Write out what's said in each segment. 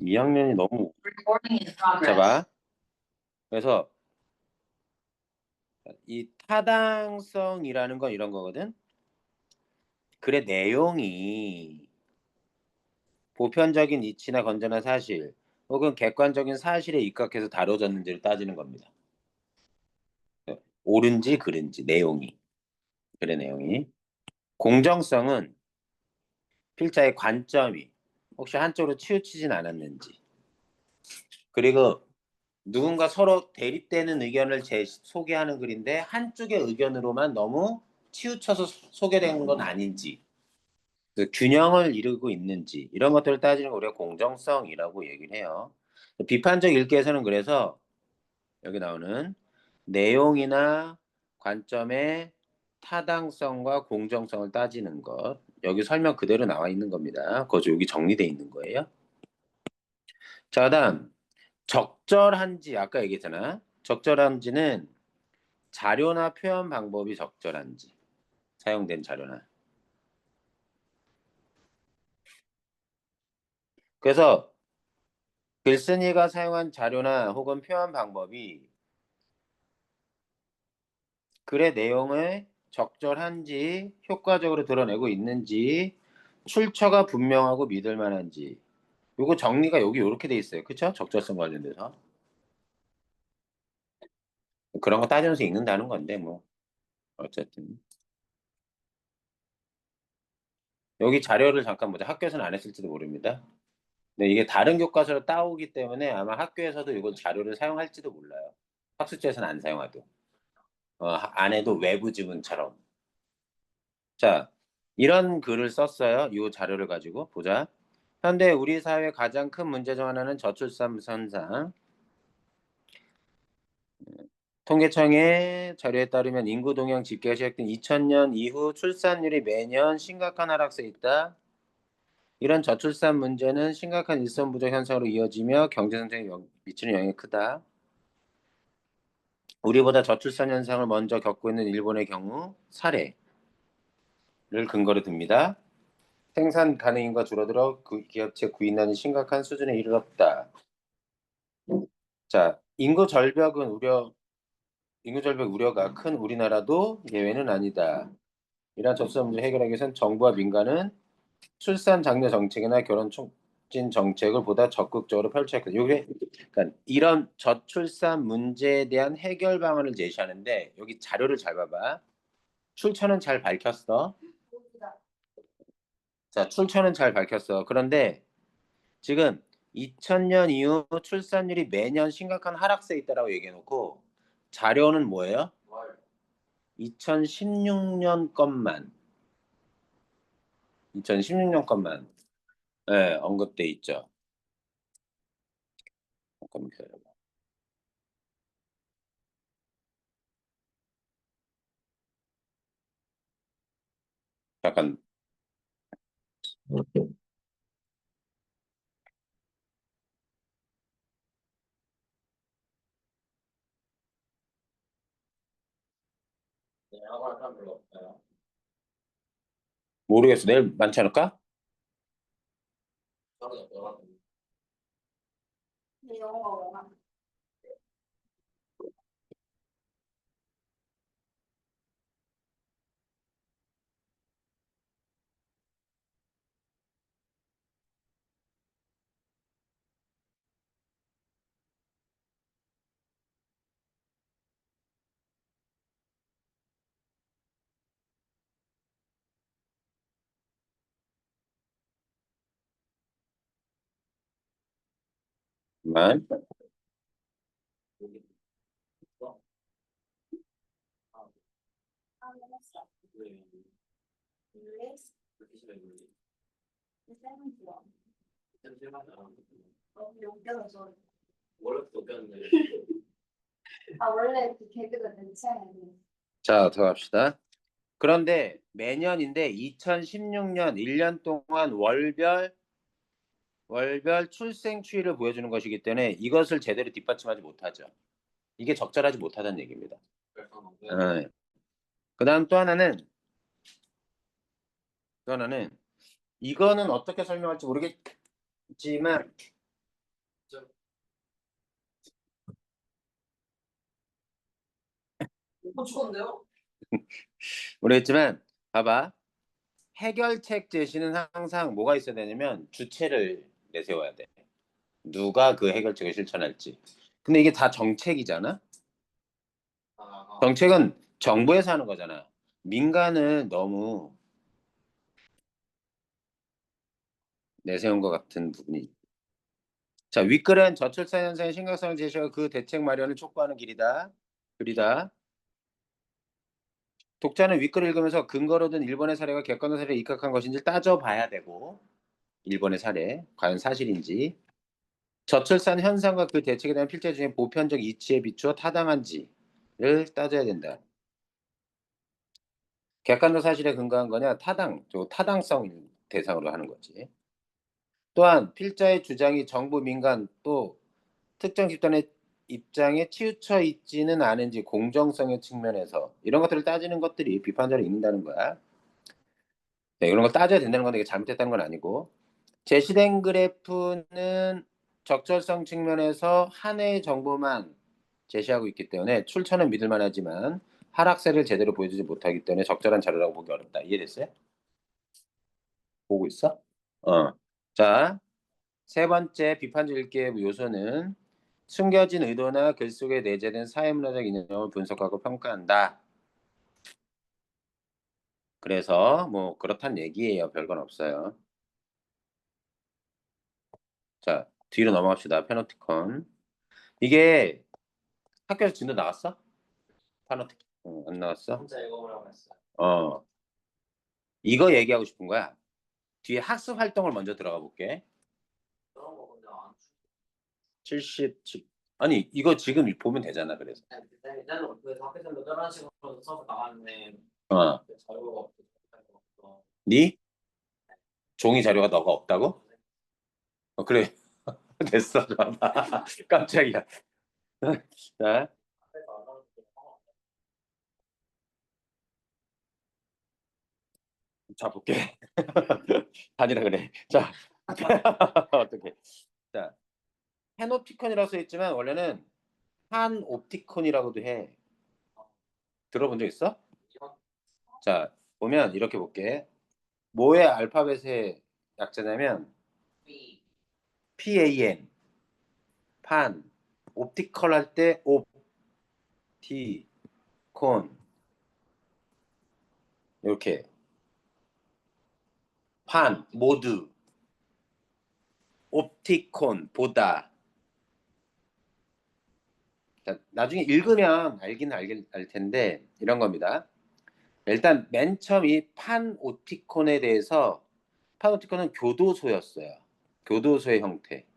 2학년이 너무 Recording in 자 progress. 봐. 그래서 이 타당성이라는 건 이런 거거든. 글의 내용이 보편적인 이치나 건전한 사실 혹은 객관적인 사실에 입각해서 다뤄졌는지를 따지는 겁니다. 옳은지 그른지 내용이 글의 내용이. 공정성은 필자의 관점이 혹시 한쪽으로 치우치진 않았는지, 그리고 누군가 서로 대립되는 의견을 소개하는 글인데 한쪽의 의견으로만 너무 치우쳐서 소개된 건 아닌지, 그 균형을 이루고 있는지 이런 것들을 따지는 걸 우리가 공정성이라고 얘기를 해요. 비판적 읽기에서는 그래서 여기 나오는 내용이나 관점의 타당성과 공정성을 따지는 것, 여기 설명 그대로 나와 있는 겁니다. 거저 여기 정리되어 있는 거예요. 자, 그다음 적절한지 아까 얘기했잖아. 적절한지는 자료나 표현 방법이 적절한지, 사용된 자료나. 그래서 글쓴이가 사용한 자료나 혹은 표현 방법이 글의 내용을 적절한지, 효과적으로 드러내고 있는지, 출처가 분명하고 믿을 만한지. 요거 정리가 여기 이렇게 돼 있어요. 그쵸? 적절성 관련돼서. 그런 거 따지면서 읽는다는 건데 뭐 어쨌든. 여기 자료를 잠깐 보자. 학교에서는 안 했을지도 모릅니다. 근데 이게 다른 교과서로 따오기 때문에 아마 학교에서도 이걸 자료를 사용할지도 몰라요. 학습지에서는 안 사용하도. 안 해도 외부 지문처럼. 자, 이런 글을 썼어요. 이 자료를 가지고 보자. 현대 우리 사회 가장 큰 문제 중 하나는 저출산 현상. 통계청의 자료에 따르면 인구 동향 집계가 시작된 2000년 이후 출산율이 매년 심각한 하락세에 있다. 이런 저출산 문제는 심각한 일손 부족 현상으로 이어지며 경제 성장에 미치는 영향이 크다. 우리보다 저출산 현상을 먼저 겪고 있는 일본의 경우 사례를 근거로 듭니다. 생산 가능인가 줄어들어 기업체 구인난이 심각한 수준에 이르렀다. 자, 인구 절벽 우려가 큰 우리나라도 예외는 아니다. 이러한 접수 문제 해결하기 위해서는 정부와 민간은 출산 장려 정책이나 결혼 촉진 정책을 보다 적극적으로 펼쳐야 했거든요. 그러니까 이런 저출산 문제에 대한 해결 방안을 제시하는데 여기 자료를 잘 봐봐. 출처는 잘 밝혔어. 자, 출처는 잘 밝혔어. 그런데 지금 2000년 이후 출산율이 매년 심각한 하락세에 있다라고 얘기해놓고 자료는 뭐예요? 2016년 것만. 2016년 것만. 네, 언급돼 있죠. 잠깐만 기다려봐. 잠깐. 모르겠어. 내일 많지 않을까? 만. 원래 그 개그가 괜찮아요. 자, 더 갑시다. 그런데 매년인데 2016년 1년 동안 월별 출생 추이를 보여주는 것이기 때문에 이것을 제대로 뒷받침하지 못하죠. 이게 적절하지 못하다는 얘기입니다. 그다음 또 하나는 이거는 어떻게 설명할지 모르겠지만 죽었는데요? 모르겠지만 봐봐. 해결책 제시는 항상 뭐가 있어야 되냐면 주체를 내세워야 돼. 누가 그 해결책을 실천할지. 근데 이게 다 정책이잖아. 정책은 정부에서 하는 거잖아. 민간은 너무 내세운 것 같은 부분이. 자, 윗글은 저출산 현상의 심각성을 제시하고 그 대책 마련을 촉구하는 길이다. 글이다. 독자는 윗글을 읽으면서 근거로 든 일본의 사례가 객관적 사례에 입각한 것인지 따져봐야 되고 일본의 사례 과연 사실인지 저출산 현상과 그 대책에 대한 필체 중에 보편적 이치에 비추어 타당한지를 따져야 된다. 객관적 사실에 근거한 거냐 타당성 대상으로 하는 거지. 또한 필자의 주장이 정부 민간 또 특정 집단의 입장에 치우쳐 있지는 않은지 공정성의 측면에서 이런 것들을 따지는 것들이 비판자를 읽는다는 거야. 네, 이런 걸 따져야 된다는 건데 이게 잘못됐다는 건 아니고 제시된 그래프는 적절성 측면에서 한 해의 정보만 제시하고 있기 때문에 출처는 믿을 만하지만 하락세를 제대로 보여주지 못하기 때문에 적절한 자료라고 보기 어렵다. 이해됐어요? 보고 있어? 어. 자, 세 번째 비판적 읽기의 요소는 숨겨진 의도나 글 속에 내재된 사회문화적 이념을 분석하고 평가한다. 그래서 뭐 그렇단 얘기예요. 별건 없어요. 자, 뒤로 넘어갑시다. 패노티콘. 이게 학교에서 진도 나왔어? 패노티콘. 안 나왔어? 혼자 읽어보라고 했어요. 어. 이거 얘기하고 싶은 거야. 뒤에 학습 활동을 먼저 들어가 볼게. 그런 거 근데 안 77. 아니, 이거 지금 보면 되잖아. 그래서. 일단은 그 학교에서 저런 식으로 써서 나왔는데 어. 자료가 없어. 네 종이 자료가 너가 없다고? 그래. 됐어. 봐봐. 깜짝이야. 자, 자 볼게. 다니라 그래. 자, 어떻게? 자, 팬옵티콘이라고 써 있지만 원래는 판옵티콘이라고도 해. 들어본 적 있어? 자, 보면 이렇게 볼게. 뭐의 알파벳의 약자냐면 PAN, 판, 옵티컬 할 때 옵티콘 이렇게 판 모두 옵티콘 보다. 자, 나중에 읽으면 알 텐데 이런 겁니다. 일단 맨 처음 이 판옵티콘에 대해서 판옵티콘은 교도소였어요. 교도소의 형태.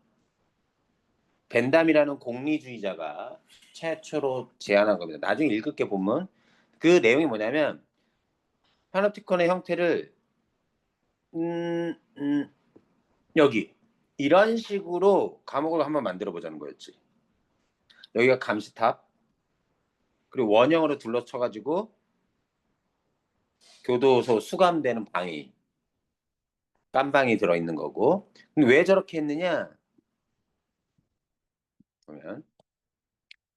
벤담이라는 공리주의자가 최초로 제안한 겁니다. 나중에 읽을 게 보면 그 내용이 뭐냐면 파놉티콘의 형태를 음, 음, 여기 이런 식으로 감옥을 한번 만들어 보자는 거였지. 여기가 감시탑 그리고 원형으로 둘러쳐가지고 교도소 수감되는 방이 깜방이 들어있는 거고. 근데 왜 저렇게 했느냐 보면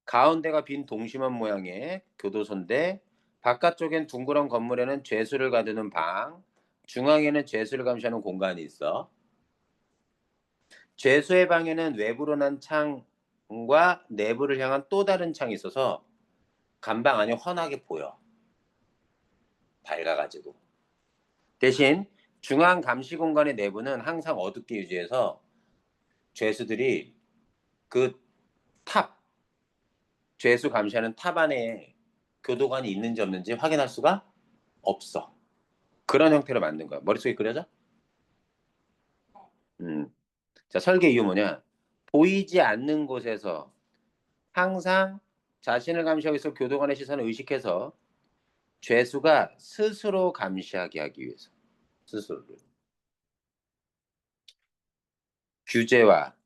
가운데가 빈 동심원 모양의 교도소인데 바깥쪽엔 둥그런 건물에는 죄수를 가두는 방, 중앙에는 죄수를 감시하는 공간이 있어. 죄수의 방에는 외부로 난 창과 내부를 향한 또 다른 창이 있어서 감방 안이 훤하게 보여. 밝아가지고. 대신 중앙 감시 공간의 내부는 항상 어둡게 유지해서 죄수들이 그 탑, 죄수 감시하는 탑 안에 교도관이 있는지 없는지 확인할 수가 없어. 그런 형태로 만든 거야. 머릿속에 그려져? 자, 설계 이유 뭐냐? 보이지 않는 곳에서 항상 자신을 감시하고 있을 교도관의 시선을 의식해서 죄수가 스스로 감시하게 하기 위해서. 스스로를. 규제와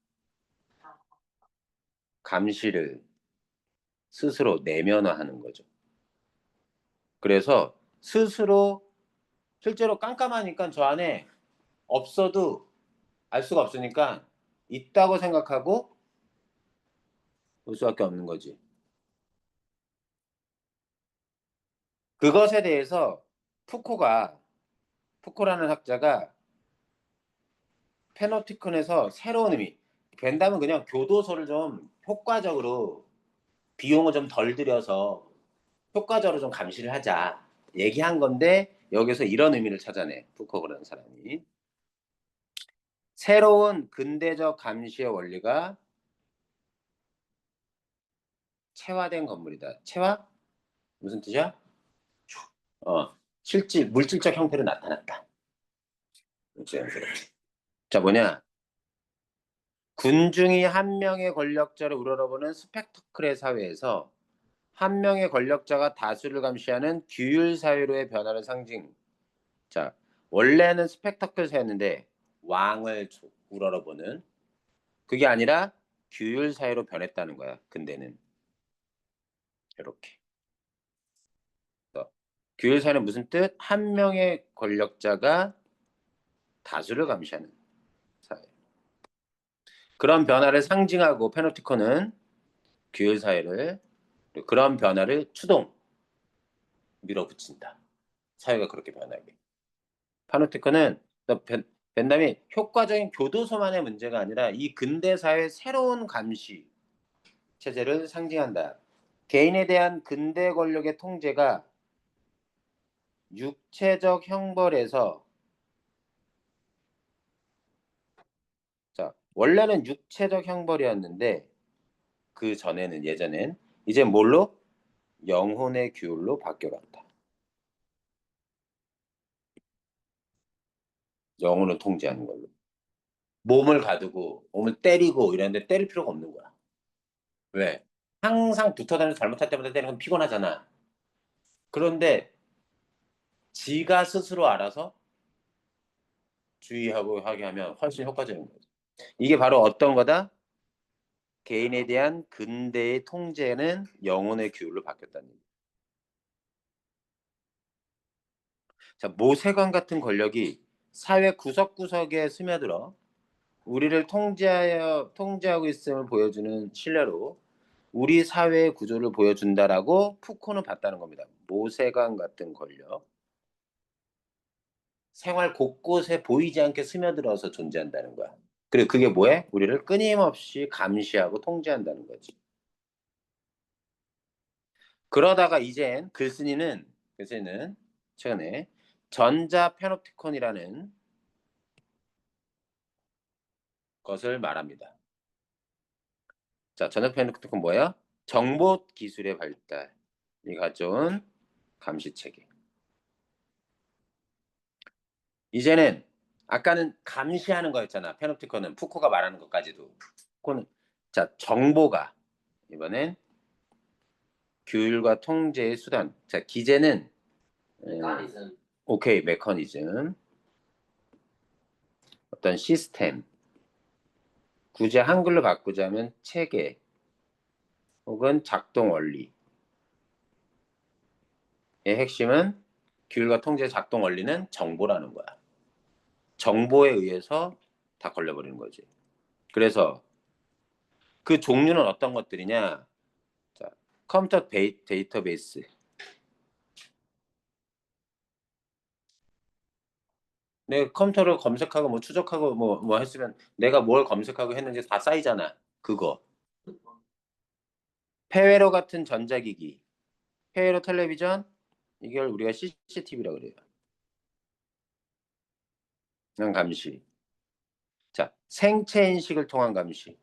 감시를 스스로 내면화하는 거죠. 그래서 스스로 실제로 깜깜하니까 저 안에 없어도 알 수가 없으니까 있다고 생각하고 볼 수밖에 없는 거지. 그것에 대해서 푸코라는 학자가 패놉티콘에서 새로운 의미, 벤담은 그냥 교도소를 좀 효과적으로 비용을 좀 덜 들여서 효과적으로 좀 감시를 하자 얘기한 건데 여기서 이런 의미를 찾아내 푸코라는 사람이 새로운 근대적 감시의 원리가 체화된 건물이다. 체화? 무슨 뜻이야? 실질 물질적 형태로 나타났다. 자 뭐냐? 군중이 한 명의 권력자를 우러러보는 스펙터클의 사회에서 한 명의 권력자가 다수를 감시하는 규율 사회로의 변화를 상징. 자, 원래는 스펙터클 사회였는데 왕을 우러러보는 그게 아니라 규율 사회로 변했다는 거야. 근대는 이렇게. 규율 사회는 무슨 뜻? 한 명의 권력자가 다수를 감시하는 사회. 그런 변화를 상징하고 페노티콘은 규율 사회를 그런 변화를 추동 밀어붙인다. 사회가 그렇게 변하게. 파노티크는 벤담이 효과적인 교도소만의 문제가 아니라 이 근대 사회의 새로운 감시 체제를 상징한다. 개인에 대한 근대 권력의 통제가 육체적 형벌에서 자 원래는 육체적 형벌이었는데 그 전에는 예전엔 이제 뭘로 영혼의 규율로 바뀌어갔다. 영혼을 통제하는 걸로. 몸을 가두고 몸을 때리고 이랬는데 때릴 필요가 없는 거야. 왜? 항상 붙어 다니면서 잘못할 때마다 때리는 건 피곤하잖아. 그런데 지가 스스로 알아서 주의하고 하게 하면 훨씬 효과적인 거죠. 이게 바로 어떤 거다? 개인에 대한 근대의 통제는 영혼의 규율로 바뀌었다는 얘기. 자, 모세관 같은 권력이 사회 구석구석에 스며들어 우리를 통제하고 있음을 보여주는 신뢰로 우리 사회의 구조를 보여준다라고 푸코는 봤다는 겁니다. 모세관 같은 권력. 생활 곳곳에 보이지 않게 스며들어서 존재한다는 거야. 그리고 그게 뭐해? 우리를 끊임없이 감시하고 통제한다는 거지. 그러다가 이젠 글쓴이는 최근에 전자 페노티콘이라는 것을 말합니다. 자, 전자 페노티콘 뭐예요? 정보 기술의 발달이 가져온 감시 체계. 이제는 아까는 감시하는 거였잖아. 페노티콘은 푸코가 말하는 것까지도. 푸코는 자, 정보가 이번엔 규율과 통제의 수단. 자, 기재는 메커니즘. 오케이, 메커니즘. 어떤 시스템. 굳이 한글로 바꾸자면 체계 혹은 작동 원리의 핵심은 규율과 통제의 작동 원리는 정보라는 거야. 정보에 의해서 다 걸려버리는 거지. 그래서 그 종류는 어떤 것들이냐? 자, 컴퓨터 데이터베이스. 내가 컴퓨터를 검색하고 뭐 추적하고 뭐 했으면 내가 뭘 검색하고 했는지 다 쌓이잖아. 그거. 폐회로 같은 전자기기, 폐회로 텔레비전, 이걸 우리가 CCTV라고 그래요. 그냥 감시. 자, 생체 인식을 통한 감시.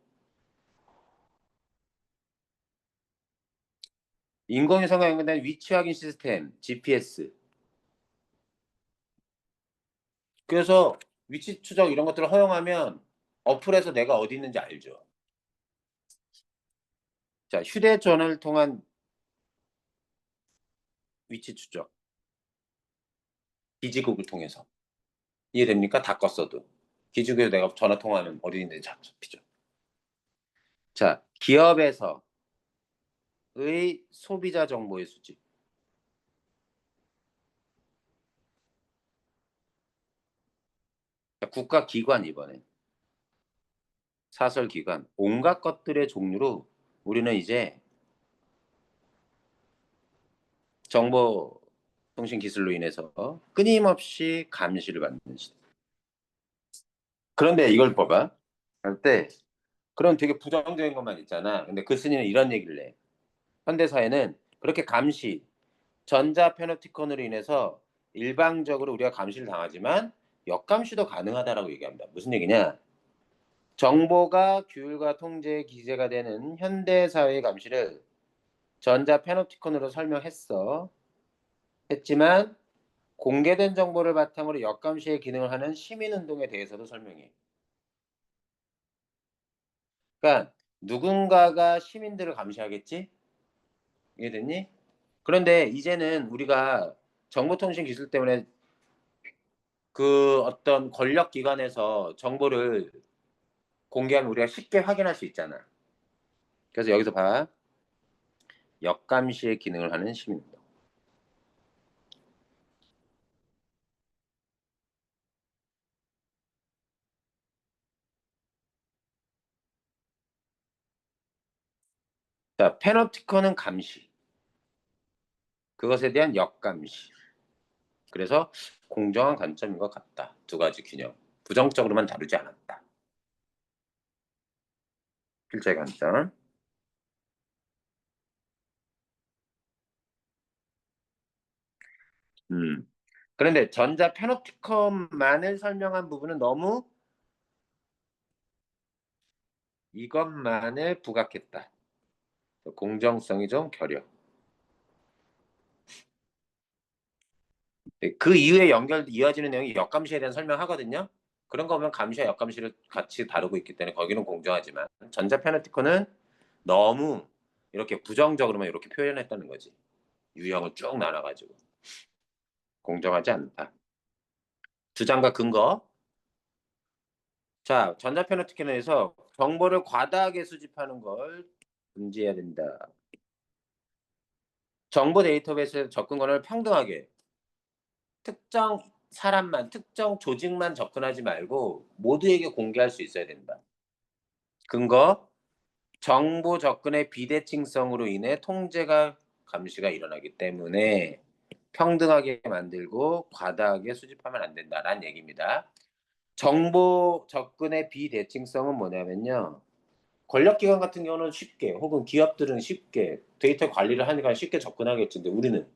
인공위성과 연결된 위치 확인 시스템, GPS. 그래서 위치 추적 이런 것들을 허용하면 어플에서 내가 어디 있는지 알죠. 자, 휴대전화를 통한 위치 추적. 기지국을 통해서. 이해됩니까? 다 껐어도. 기지국에서 내가 전화 통화하면 어디 있는지 잡히죠. 자, 기업에서의 소비자 정보의 수집. 자, 국가기관 이번에. 사설기관. 온갖 것들의 종류로 우리는 이제 정보 통신 기술로 인해서 끊임없이 감시를 받는 시대. 그런데 이걸 봐봐. 할 때 그런 되게 부정적인 것만 있잖아. 근데 글쓴이는 이런 얘기를 해. 현대 사회는 그렇게 감시, 전자 패너티콘으로 인해서 일방적으로 우리가 감시를 당하지만 역감시도 가능하다라고 얘기합니다. 무슨 얘기냐? 정보가 규율과 통제의 기재가 되는 현대 사회의 감시를 전자 패너티콘으로 설명했어. 했지만 공개된 정보를 바탕으로 역감시의 기능을 하는 시민운동에 대해서도 설명해. 그러니까 누군가가 시민들을 감시하겠지? 이해됐니? 그런데 이제는 우리가 정보통신 기술 때문에 그 어떤 권력기관에서 정보를 공개하면 우리가 쉽게 확인할 수 있잖아. 그래서 여기서 봐. 역감시의 기능을 하는 시민운동. 자, 패너티콘은 감시. 그것에 대한 역감시. 그래서 공정한 관점인 것 같다. 두 가지 균형. 부정적으로만 다루지 않았다. 필자의 관점. 그런데 전자 패너티콘만을 설명한 부분은 너무 이것만을 부각했다. 공정성이 좀 결여. 그 이후에 이어지는 내용이 역감시에 대한 설명하거든요. 그런 거 보면 감시와 역감시를 같이 다루고 있기 때문에 거기는 공정하지만 전자 패너티콘은 너무 이렇게 부정적으로만 이렇게 표현했다는 거지. 유형을 쭉 나눠가지고 공정하지 않다. 주장과 근거. 자, 전자 패너티콘에서 정보를 과다하게 수집하는 걸 금지해야 된다. 정보 데이터베이스 접근 권한을 평등하게 특정 사람만, 특정 조직만 접근하지 말고 모두에게 공개할 수 있어야 된다. 근거, 정보 접근의 비대칭성으로 인해 통제가 감시가 일어나기 때문에 평등하게 만들고 과다하게 수집하면 안 된다라는 얘기입니다. 정보 접근의 비대칭성은 뭐냐면요. 권력기관 같은 경우는 쉽게 혹은 기업들은 쉽게 데이터 관리를 하니까 쉽게 접근하겠지. 근데 우리는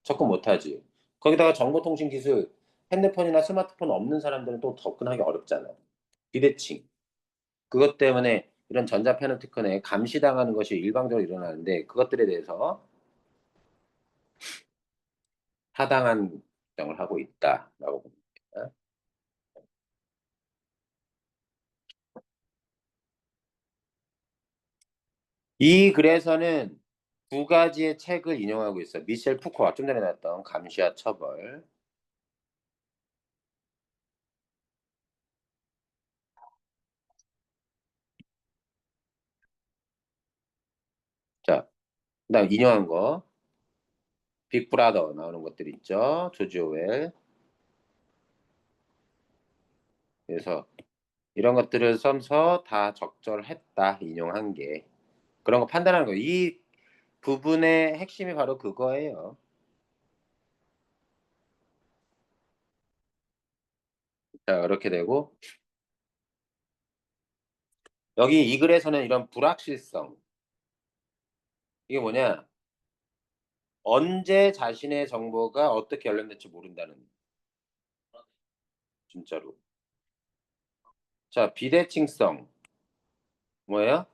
접근 못하지. 거기다가 정보통신 기술, 핸드폰이나 스마트폰 없는 사람들은 또 접근하기 어렵잖아. 비대칭. 그것 때문에 이런 전자 패너티콘에 감시당하는 것이 일방적으로 일어나는데 그것들에 대해서 타당한 주장을 하고 있다라고 봅니다. 이 글에서는 두 가지의 책을 인용하고 있어. 미셸 푸코가 좀 전에 나왔던 감시와 처벌. 자, 그다음 인용한 거. 빅브라더 나오는 것들 있죠. 조지 오웰. 그래서 이런 것들을 써서 다 적절했다 인용한 게 그런 거 판단하는 거예요. 이 부분의 핵심이 바로 그거예요. 자, 이렇게 되고 여기 이 글에서는 이런 불확실성 이게 뭐냐? 언제 자신의 정보가 어떻게 관련될지 모른다는 진짜로. 자, 비대칭성 뭐예요?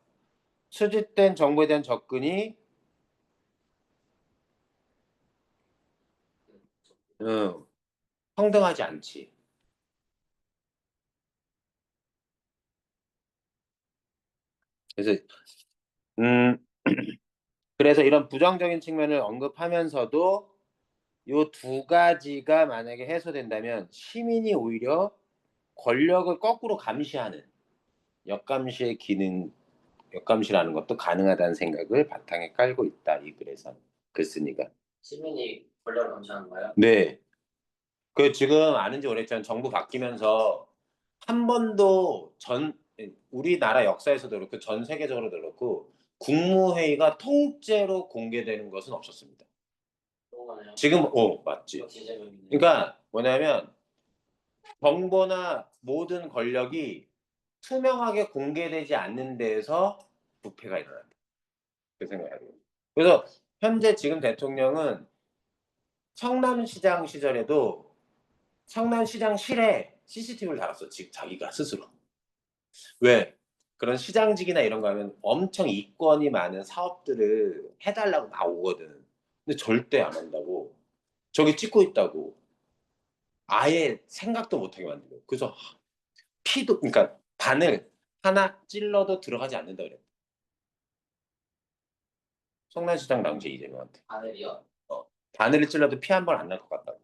수집된 정보에 대한 접근이 어, 평등하지 않지. 그래서 음, 그래서 이런 부정적인 측면을 언급하면서도 요 두 가지가 만약에 해소된다면 시민이 오히려 권력을 거꾸로 감시하는 역감시의 기능, 역감시라는 것도 가능하다는 생각을 바탕에 깔고 있다. 이 글에서 글쓴이가. 시민이 권력을 감시하는 거예요? 네. 그 지금 아는지 오래됐지만 정부 바뀌면서 한 번도 우리나라 역사에서도 그렇고 전 세계적으로도 그렇고 국무회의가 통째로 공개되는 것은 없었습니다. 거네요. 지금 맞지. 역시 이재명이네. 그러니까 뭐냐면 정보나 모든 권력이 투명하게 공개되지 않는 데에서 부패가 일어난다. 그 생각이에요. 그래서 현재 지금 대통령은 성남시장 시절에도 성남시장실에 CCTV를 달았어. 즉 자기가 스스로. 왜? 그런 시장직이나 이런 거 하면 엄청 이권이 많은 사업들을 해달라고 막 오거든. 근데 절대 안 한다고. 저기 찍고 있다고. 아예 생각도 못하게 만들고. 그래서 피도, 그러니까 바늘 하나 찔러도 들어가지 않는다 그래. 성남시장 당시 이재명한테. 바늘이요? 바늘을 찔러도 피 한 번 안 날 것 같다고.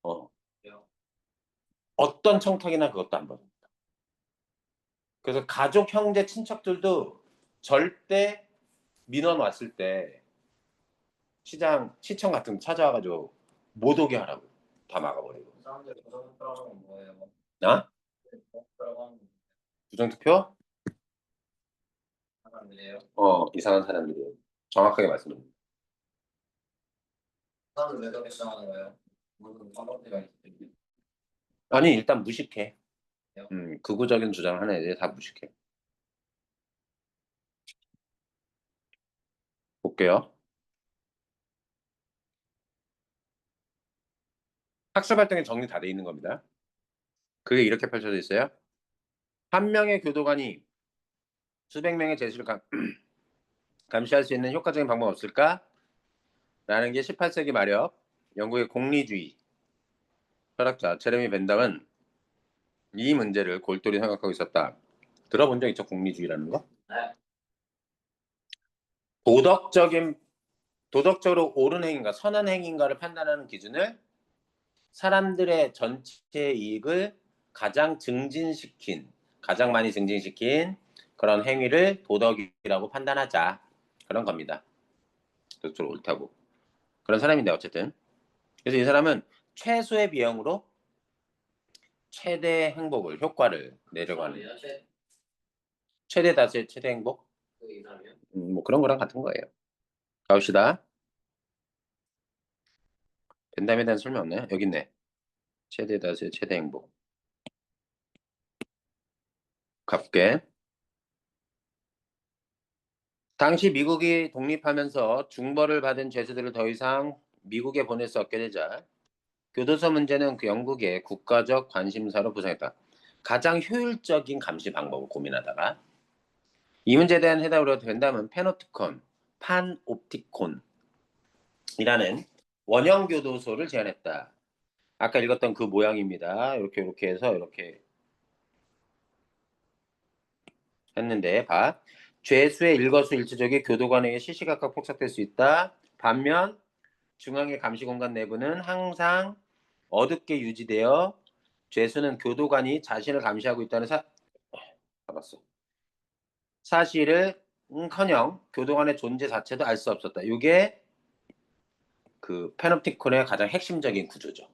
어. 그래요? 어떤 청탁이나 그것도 안 받아. 그래서 가족, 형제, 친척들도 절대 민원 왔을 때 시청 같은 거 찾아와가지고 못 오게 하라고 다 막아버리고. 사람들이 부정투표라고 하는 건 뭐예요? 나? 부정투표라고 하는 건 부정투표? 사람들이에요? 이상한 사람들이에요. 정확하게 말씀드립니다. 사람들 왜 그렇게 주장하는 거예요? 무슨 방법들이 있을지. 아니 일단 무식해. 극우적인 주장하는 애들이 다 무식해. 볼게요. 학습 활동에 정리 다 돼 있는 겁니다. 그게 이렇게 펼쳐져 있어요. 한 명의 교도관이 수백 명의 죄수를 감시할 수 있는 효과적인 방법 없을까? 라는 게 18세기 말엽 영국의 공리주의 철학자 제레미 벤담은 이 문제를 골똘히 생각하고 있었다. 들어본 적 있죠? 공리주의라는 거? 네. 도덕적으로 옳은 행위인가 선한 행위인가를 판단하는 기준을 사람들의 전체 이익을 가장 많이 증진시킨 그런 행위를 도덕이라고 판단하자. 그런 겁니다. 도덕적으로 옳다고. 그런 사람인데 어쨌든. 그래서 이 사람은 최소의 비용으로 최대 행복을, 효과를 내려고 하는 거예요. 최대 다수의 최대 행복? 그 이상이요? 뭐 그런 거랑 같은 거예요. 가봅시다. 벤담에 대한 설명 없네. 여기 있네. 최대 다수의 최대 행복. 가볼게. 당시 미국이 독립하면서 중벌을 받은 죄수들을 더 이상 미국에 보낼 수 없게 되자 교도소 문제는 그 영국의 국가적 관심사로 부상했다. 가장 효율적인 감시 방법을 고민하다가 이 문제에 대한 해답으로 벤담은 판옵티콘이라는 원형 교도소를 제안했다. 아까 읽었던 그 모양입니다. 이렇게 해서 이렇게 했는데 봐. 죄수의 일거수일투족이 교도관에게 시시각각 포착될 수 있다. 반면 중앙의 감시 공간 내부는 항상 어둡게 유지되어 죄수는 교도관이 자신을 감시하고 있다는 사실을커녕 교도관의 존재 자체도 알 수 없었다. 이게 그 페놉티콘의 가장 핵심적인 구조죠.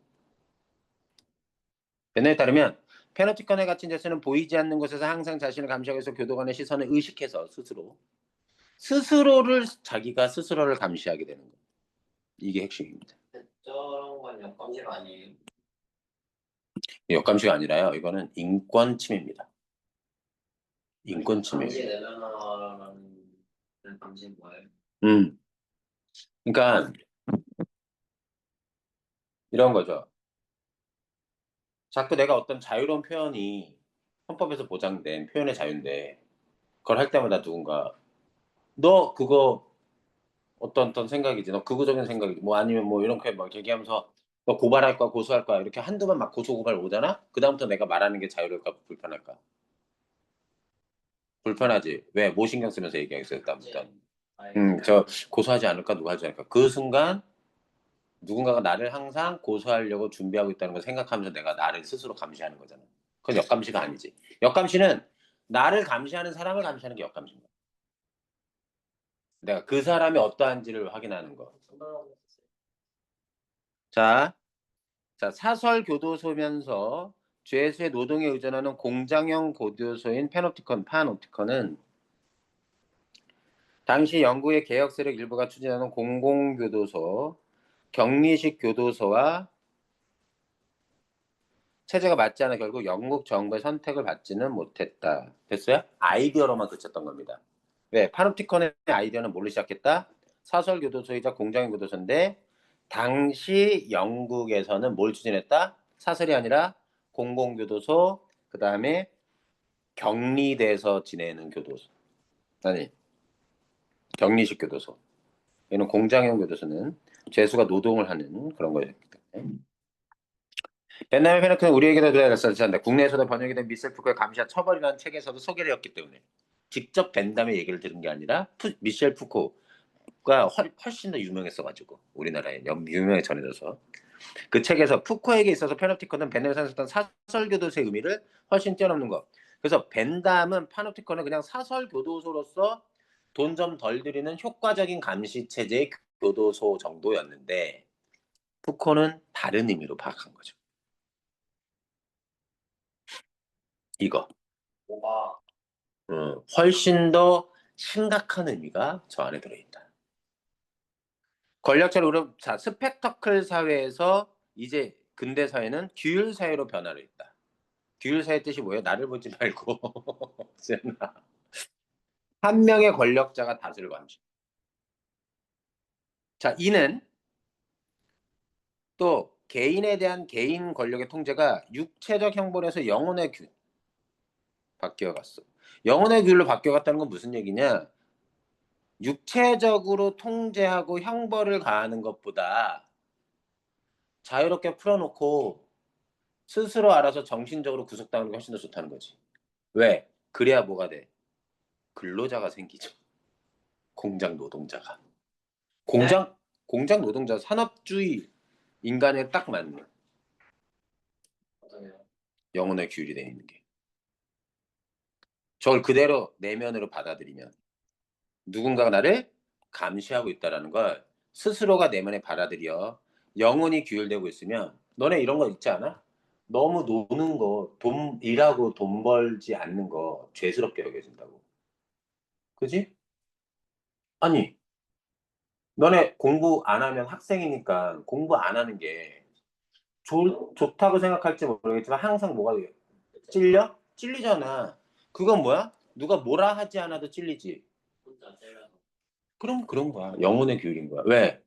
벤너에 따르면 페놉티콘에 갇힌 죄수는 보이지 않는 곳에서 항상 자신을 감시하고 있어 교도관의 시선을 의식해서 스스로를 자기가 스스로를 감시하게 되는 거. 이게 핵심입니다. 저런 건 역감시가 아니에요. 역감시가 아니라요. 이거는 인권 침해입니다. 인권 침해. 감시 내면화라는 감시는 뭐예요? 그러니까 이런 거죠. 자꾸 내가 어떤 자유로운 표현이 헌법에서 보장된 표현의 자유인데 그걸 할 때마다 누군가 너 그거 어떤 생각이지? 너 극우적인 생각이지? 뭐 아니면 뭐 이렇게 막 얘기하면서 너 고발할 거야, 고소할 거야 이렇게 한두 번 막 고소 고발 오잖아? 그 다음부터 내가 말하는 게 자유로울까 불편할까? 불편하지. 왜? 뭐 신경 쓰면서 얘기하겠어요, 그다음부터. 저 고소하지 않을까, 누가 하지 않을까? 그 순간 누군가가 나를 항상 고소하려고 준비하고 있다는 걸 생각하면서 내가 나를 스스로 감시하는 거잖아. 그건 역감시가 아니지. 역감시는 나를 감시하는 사람을 감시하는 게 역감시인 거야. 내가 그 사람이 어떠한지를 확인하는 거. 자, 사설 교도소면서 죄수의 노동에 의존하는 공장형 교도소인 판옵티컨은 당시 영국의 개혁 세력 일부가 추진하는 공공교도소, 격리식 교도소와 체제가 맞지 않아 결국 영국 정부의 선택을 받지는 못했다. 됐어요? 아이디어로만 그쳤던 겁니다. 왜? 파놉티콘의 아이디어는 뭘로 시작했다? 사설 교도소이자 공장의 교도소인데 당시 영국에서는 뭘 추진했다? 사설이 아니라 공공교도소, 그 다음에 격리돼서 지내는 교도소. 아니, 격리식 교도소. 얘는 공장형 교도소는 죄수가 노동을 하는 그런 거였기 때문에. 벤나미 페너크는 우리에게도 그랬었는데 국내에서도 번역이 된 미셀 푸코의 감시와 처벌이라는 책에서도 소개를 했기 때문에 직접 벤담의 얘기를 들은 게 아니라 미셀 푸코가 훨씬 더 유명했어가지고 우리나라에 유명에 전해져서 그 책에서 푸코에게 있어서 페노티콘은 벤담이 선택했던 사설교도소의 의미를 훨씬 뛰어넘는 거. 그래서 벤담은 파놉티콘은 그냥 사설교도소로서 돈 좀 덜 들이는 효과적인 감시 체제의 교도소 정도였는데 푸코는 다른 의미로 파악한 거죠. 이거. 뭐가 훨씬 더 심각한 의미가 저 안에 들어있다. 권력자를 우려, 자, 스펙터클 사회에서 이제 근대 사회는 규율 사회로 변화를 했다. 규율 사회 뜻이 뭐예요? 나를 보지 말고 한 명의 권력자가 다스릴 감시. 자, 이는 또 개인에 대한 개인 권력의 통제가 육체적 형벌에서 영혼의 규 바뀌어갔어. 영혼의 규율로 바뀌어갔다는 건 무슨 얘기냐? 육체적으로 통제하고 형벌을 가하는 것보다 자유롭게 풀어놓고 스스로 알아서 정신적으로 구속당하는 게 훨씬 더 좋다는 거지. 왜? 그래야 뭐가 돼? 근로자가 생기죠. 공장 노동자가. 공장 노동자 산업주의 인간에 딱 맞는 어떠냐? 영혼의 규율이 되어 있는 게. 저걸 그대로 내면으로 받아들이면 누군가가 나를 감시하고 있다는 걸 스스로가 내면에 받아들여 영혼이 규율되고 있으면 너네 이런 거 있지 않아? 너무 노는 거, 일하고 돈 벌지 않는 거 죄스럽게 여겨진다고. 그지? 아니, 너네 공부 안 하면 학생이니까 공부 안 하는 게 좋다고 생각할지 모르겠지만 항상 뭐가 돼요? 찔려? 찔리잖아. 그건 뭐야? 누가 뭐라 하지 않아도 찔리지. 혼자 째려서 그럼 그런 거야. 영혼의 규율인 거야. 왜?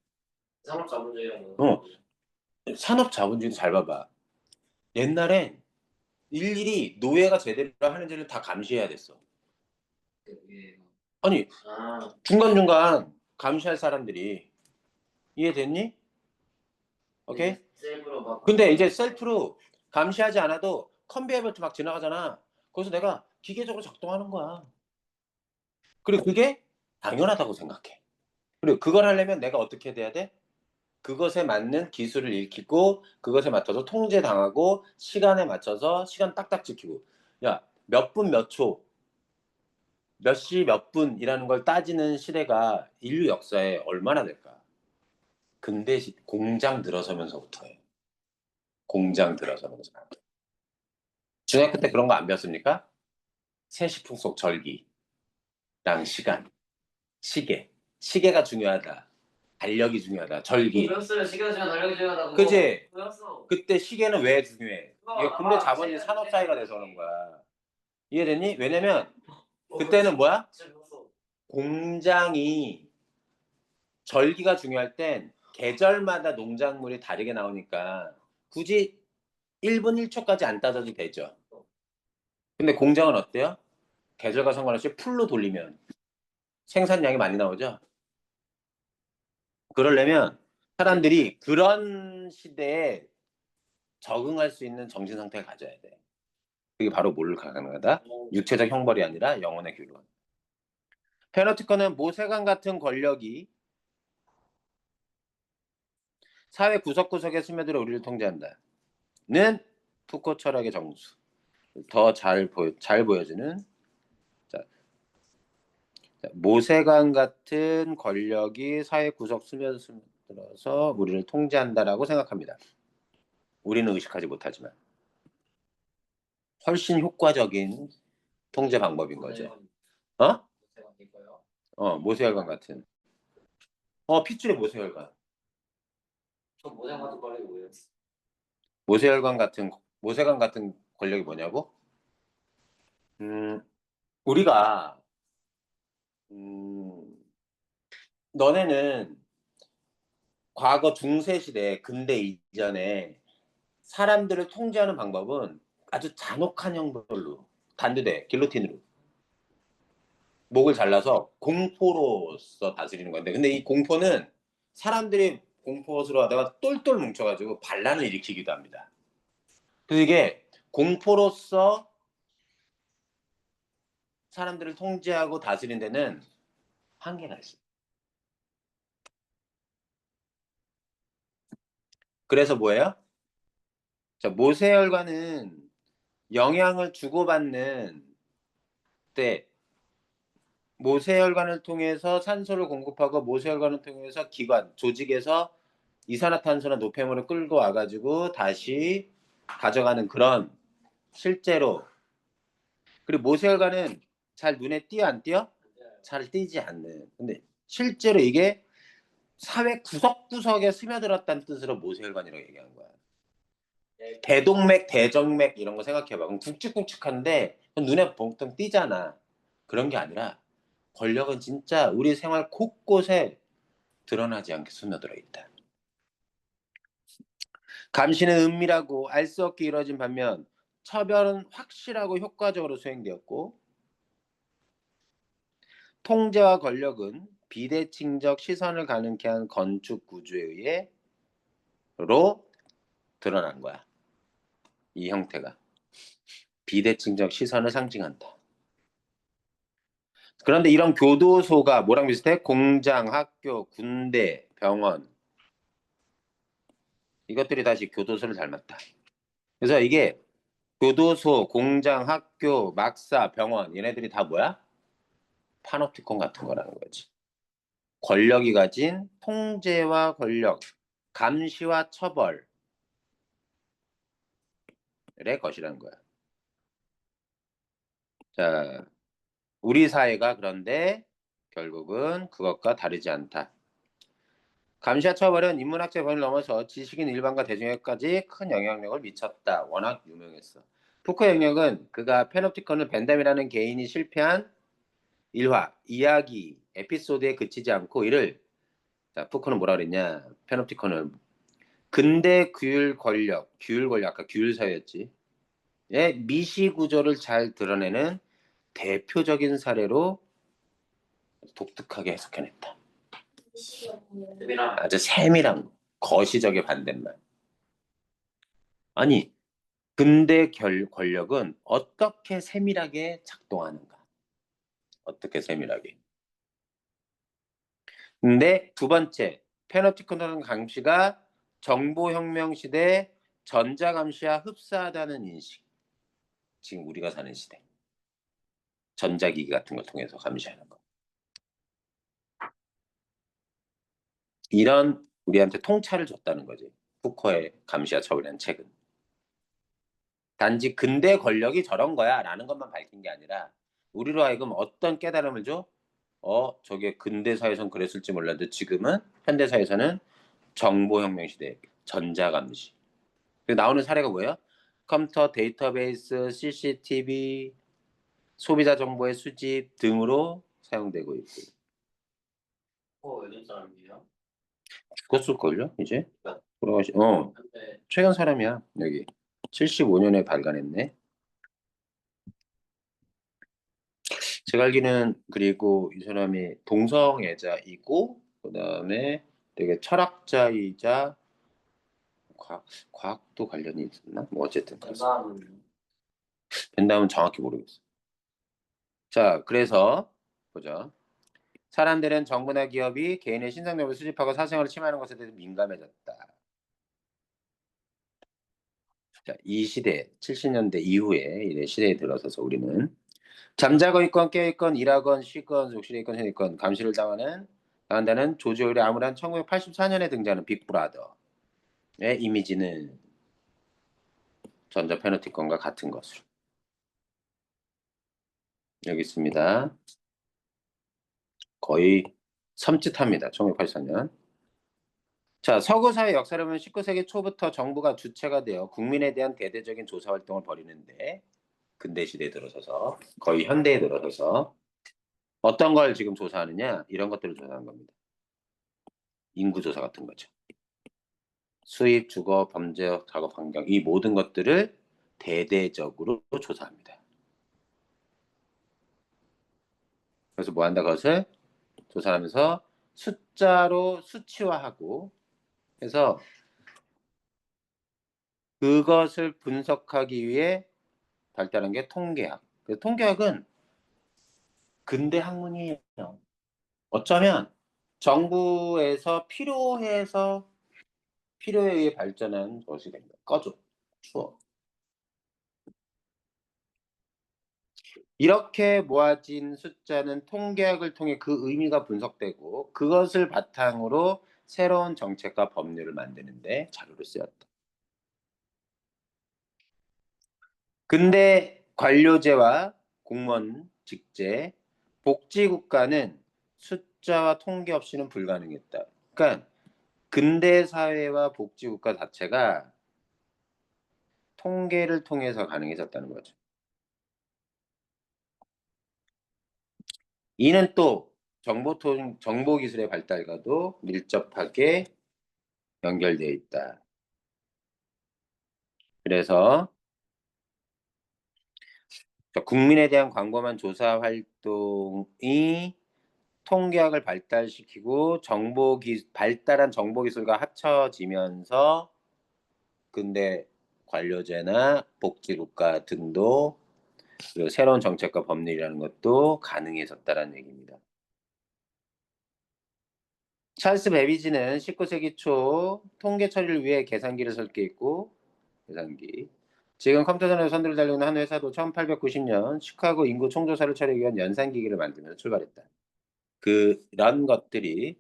산업자본주의라는 어, 산업자본주의도 잘 봐봐. 옛날엔 일일이 노예가 제대로 하는지를 다 감시해야 됐어. 게 아니, 아 중간중간 감시할 사람들이 이해됐니? 오케이? 셀프로 막 근데 이제 셀프로 감시하지 않아도 컨베이어 벨트 막 지나가잖아. 거기서 내가 기계적으로 작동하는 거야. 그리고 그게 당연하다고 생각해. 그리고 그걸 하려면 내가 어떻게 돼야 돼? 그것에 맞는 기술을 익히고 그것에 맞춰서 통제당하고 시간에 맞춰서 시간 딱딱 지키고 야, 몇 분 몇 초, 몇 시 몇 분이라는 걸 따지는 시대가 인류 역사에 얼마나 될까? 근대 공장 들어서면서부터 해. 공장 들어서면서. 중학교 때 그런 거 안 배웠습니까? 세시풍속 절기랑 시간, 시계. 시계가 중요하다. 달력이 중요하다. 절기. 배웠어요. 시간 시간 달력이 중요하다고. 그치? 배웠어. 그때 시계는 왜 중요해? 이게 근대 자본주의 산업 사회가 돼서 그런 거야. 이해됐니? 왜냐면 그때는 뭐야? 진짜 배웠어. 공장이 절기가 중요할 땐 계절마다 농작물이 다르게 나오니까 굳이 1분 1초까지 안 따져도 되죠. 근데 공장은 어때요? 계절과 상관없이 풀로 돌리면 생산량이 많이 나오죠. 그러려면 사람들이 그런 시대에 적응할 수 있는 정신 상태를 가져야 돼. 그게 바로 뭘 가능하다? 육체적 형벌이 아니라 영혼의 규율. 페노티커는 모세관 같은 권력이 사회 구석구석에 스며들어 우리를 통제한다. 는 푸코 철학의 정수. 더 잘 보여지는 자, 모세관 같은 권력이 사회 구석 스며들어서 우리를 통제한다라고 생각합니다. 우리는 의식하지 못하지만 훨씬 효과적인 통제 방법인 거죠. 어? 모세혈관 같은. 핏줄의 모세혈관. 모장 같은 거리 뭐예요? 모세관 같은 권력이 뭐냐고? 우리가 음, 너네는 과거 중세 시대 근대 이전에 사람들을 통제하는 방법은 아주 잔혹한 형벌로 단두대 길로틴으로 목을 잘라서 공포로서 다스리는 건데 근데 이 공포는 사람들이 공포스러워하다가 똘똘 뭉쳐가지고 반란을 일으키기도 합니다. 그래서 이게 공포로서 사람들을 통제하고 다스리는 데는 한계가 있어요. 그래서 뭐예요? 자, 모세혈관은 영향을 주고받는 때 모세혈관을 통해서 산소를 공급하고 모세혈관을 통해서 기관, 조직에서 이산화탄소나 노폐물을 끌고 와가지고 다시 가져가는 그런 실제로 그리고 모세혈관은 잘 눈에 띄어 안 띄어? 잘 띄지 않는. 근데 실제로 이게 사회 구석구석에 스며들었다는 뜻으로 모세혈관이라고 얘기한 거야. 대동맥, 대정맥 이런 거 생각해봐. 그럼 굵직굵직한데 눈에 보통 띄잖아. 그런 게 아니라 권력은 진짜 우리 생활 곳곳에 드러나지 않게 스며들어 있다. 감시는 은밀하고 알 수 없게 이루어진 반면 처벌은 확실하고 효과적으로 수행되었고 통제와 권력은 비대칭적 시선을 가능케 한 건축 구조에 의해로 드러난 거야. 이 형태가 비대칭적 시선을 상징한다. 그런데 이런 교도소가 뭐랑 비슷해? 공장, 학교, 군대, 병원 이것들이 다시 교도소를 닮았다. 그래서 이게 교도소, 공장, 학교, 막사, 병원 얘네들이 다 뭐야? 파놉티콘 같은 거라는 거지. 권력이 가진 통제와 권력, 감시와 처벌의 것이라는 거야. 자, 우리 사회가 그런데 결국은 그것과 다르지 않다. 감시와 처벌은 인문학적 권을 넘어서 지식인 일반과 대중에까지 큰 영향력을 미쳤다. 워낙 유명했어. 푸코의 영역은 그가 페놉티콘을 벤담이라는 개인이 실패한 일화, 이야기, 에피소드에 그치지 않고 이를 자, 푸코는 뭐라 그랬냐? 페놉티콘을 근대 규율 권력 아까 규율 사회였지. 의 미시 구조를 잘 드러내는 대표적인 사례로 독특하게 해석해냈다. 아주 세밀한 거시적의 반대말. 아니 근대 권력은 어떻게 세밀하게 작동하는가? 어떻게 세밀하게? 근데 두 번째 페노티콘이라는 감시가 정보혁명 시대 전자감시와 흡사하다는 인식. 지금 우리가 사는 시대. 전자기기 같은 걸 통해서 감시하는 거. 이런 우리한테 통찰을 줬다는 거지. 푸커의 감시와 처벌이라는 책은. 단지 근대 권력이 저런 거야 라는 것만 밝힌 게 아니라 우리로 하여금 어떤 깨달음을 줘? 저게 근대 사회에선 그랬을지 몰라도 지금은 현대 사회에서는 정보혁명 시대, 전자감시. 나오는 사례가 뭐예요? 컴퓨터 데이터베이스, CCTV, 소비자 정보의 수집 등으로 사용되고 있고. 요즘 사람이에요? 죽었을걸요? 이제? 네. 근데 최근 사람이야 여기 75년에 발간했네. 제가 알기는 그리고 이 사람이 동성애자이고 그다음에 되게 철학자이자 과학도 관련이 있었나? 뭐 어쨌든 벤담은 벤담은 정확히 모르겠어. 자 그래서 보자. 사람들은 정부나 기업이 개인의 신상 정보를 수집하고 사생활을 침해하는 것에 대해서 민감해졌다. 자, 이 시대 70년대 이후에 이 시대에 들어서서 우리는 잠자고 있건 깨어있건 일하건 쉬건 욕실에 있건 해 있건 감시를 당한다는 조지 오웰의 암울한 1984년에 등장하는 빅브라더의 이미지는 전자 페노티콘과 같은 것으로 여기 있습니다. 거의 섬찟합니다. 1984년. 자, 서구 사회 역사를 보면 19세기 초부터 정부가 주체가 되어 국민에 대한 대대적인 조사 활동을 벌이는데 근대 시대에 들어서서 거의 현대에 들어서서 어떤 걸 지금 조사하느냐 이런 것들을 조사하는 겁니다. 인구 조사 같은 거죠. 수입, 주거, 범죄, 작업 환경 이 모든 것들을 대대적으로 조사합니다. 그래서 뭐 한다 그것을 조사하면서 숫자로 수치화하고 해서 그것을 분석하기 위해 발달한 게 통계학. 그 통계학은 근대 학문이에요. 어쩌면 정부에서 필요에 의해 발전한 것이 됩니다. 꺼줘. 추워. 이렇게 모아진 숫자는 통계학을 통해 그 의미가 분석되고 그것을 바탕으로 새로운 정책과 법률을 만드는데 자료로 쓰였다. 근데 관료제와 공무원 직제, 복지국가는 숫자와 통계 없이는 불가능했다. 그러니까 근대 사회와 복지국가 자체가 통계를 통해서 가능해졌다는 거죠. 이는 또 정보기술의 발달과도 밀접하게 연결되어 있다. 그래서 국민에 대한 광범한 조사 활동이 통계학을 발달시키고 발달한 정보기술과 합쳐지면서 근대 관료제나 복지국가 등도 그리고 새로운 정책과 법률이라는 것도 가능해졌다는 얘기입니다. 찰스 베비지는 19세기 초 통계 처리를 위해 계산기를 설계했고 계산기. 지금 컴퓨터전에 선두를 달리는 한 회사도 1890년 시카고 인구 총조사를 처리하기 위한 연산기기를 만들면서 출발했다. 그런 것들이